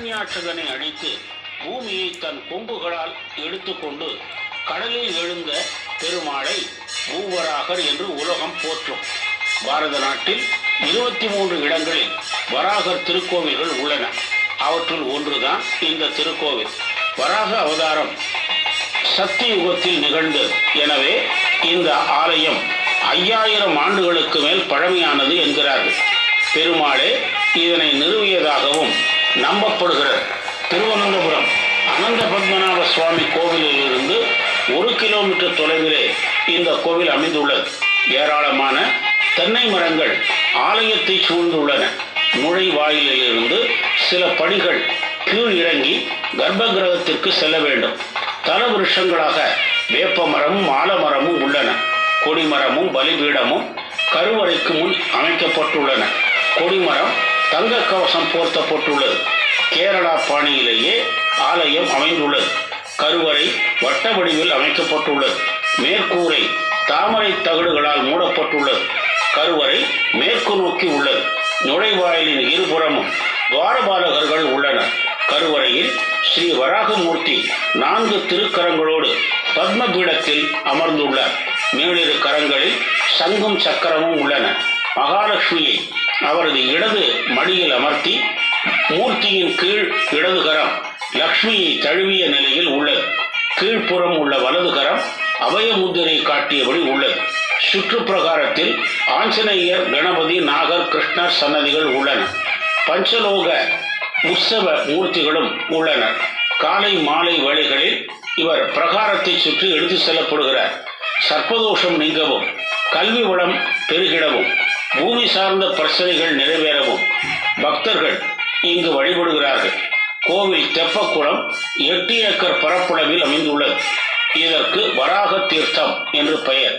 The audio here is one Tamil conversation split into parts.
இரண்யாட்சகனை அழித்து பூமியை தன் கொம்புகளால் எடுத்துக்கொண்டு கடலில் எழுந்த பெருமாளை பூவராகர் என்று உலகம் போற்றும். பாரத நாட்டில் 23 இடங்களில் வராகர் திருக்கோவில்கள் உள்ளன. அவற்றுள் ஒன்றுதான் இந்த திருக்கோவில். வராக அவதாரம் சக்தி யுகத்தில் நிகழ்ந்தது. எனவே இந்த ஆலயம் 5000 ஆண்டுகளுக்கு மேல் பழமையானது என்கிறார்கள். பெருமாளே இதனை நிறுவியதாகவும் நம்பப்படுகிறது. திருவனந்தபுரம் அனந்த பத்மநாப சுவாமி கோவிலில் இருந்து 1 கிலோமீட்டர் தொலைவிலே இந்த கோவில் அமைந்துள்ளது. ஏராளமான தென்னை மரங்கள் ஆலயத்தை சூழ்ந்துள்ளன. நுழைவாயிலிருந்து சில படிகள் கீழ் இறங்கி கர்ப்ப கிரகத்திற்கு செல்ல வேண்டும். தல விருஷங்களாக வேப்ப மரமும் ஆலமரமும் உள்ளன. கொடிமரமும் பலிபீடமும் கருவறைக்கு முன் அமைக்கப்பட்டுள்ளன. கொடிமரம் தங்க கவசம் போர்த்தப்பட்டுள்ளது. கேரளா பாணியிலேயே ஆலயம் அமைந்துள்ளது. கருவறை வட்ட வடிவில் அமைக்கப்பட்டுள்ளது. மேற்கூரை தாமரை தகடுகளால் மூடப்பட்டுள்ளது. கருவறை மேற்கு நோக்கி உள்ளது. நுழைவாயிலின் இருபுறமும் துவாரபாலகர்கள் உள்ளனர். கருவறையில் ஸ்ரீ வராகமூர்த்தி 4 திருக்கரங்களோடு பத்ம பீடத்தில் அமர்ந்துள்ளார். மேலிரு கரங்களில் சங்கும் சக்கரமும் உள்ளன. மகாலட்சுமியை அவரது இடது மடியில் அமர்த்தி மூர்த்தியின் கீழ் இடது கரம் லக்ஷ்மியை தழுவிய நிலையில் உள்ளது. கீழ்ப்புறம் உள்ள வலது கரம் அபய முத்திரை காட்டியபடி உள்ளது. சுற்றுப்பிரகாரத்தில் ஆஞ்சநேயர், கணபதி, நாகர், கிருஷ்ணர் சன்னதிகள் உள்ளன. பஞ்சலோக உற்சவ மூர்த்திகளும் உள்ளனர். காலை மாலை வேளைகளில் இவர் பிரகாரத்தை சுற்றி எடுத்து செல்லப்படுகிறார். சர்ப்பதோஷம் நீங்கவும், கல்வி வளம் பெருகிடவும், பூமி சார்ந்த பிரச்சனைகள் நிறைவேறவும் பக்தர்கள் இங்கு வழிபடுகிறார்கள். கோவில் தெப்பக்குளம் 8 ஏக்கர் பரப்பளவில் அமைந்துள்ளது. இதற்கு வராக தீர்த்தம் என்று பெயர்.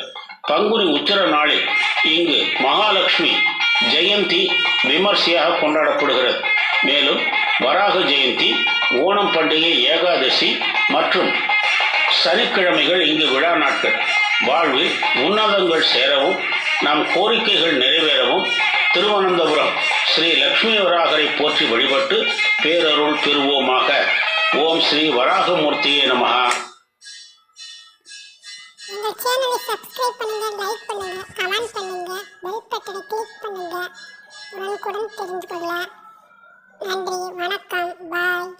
பங்குனி உத்திர நாளில் இங்கு மகாலட்சுமி ஜெயந்தி விமர்சையாக கொண்டாடப்படுகிறது. மேலும் வராக ஜெயந்தி, ஓணம் பண்டிகை, ஏகாதசி மற்றும் சனிக்கிழமைகள் இங்கு விழா நாட்கள். வாழ்வில் உன்னதங்கள் சேரவும், நம் கோரிக்கைகள் நிறைவேறவும் திருவனந்தபுரம் ஸ்ரீ லக்ஷ்மி வராகரை போற்றி வழிபட்டு பேரருள் பெறுவோமாக. ஓம் ஸ்ரீ வராகமூர்த்தியே நமஹ. இந்த சேனலை சப்ஸ்கிரைப் பண்ணுங்க, லைக் பண்ணுங்க, கமெண்ட் பண்ணுங்க, பெல் பட்டனை கிளிக் பண்ணுங்க. உடனுக்குடன் தெரிந்து கொள்ள. நன்றி, வணக்கம், பாய்.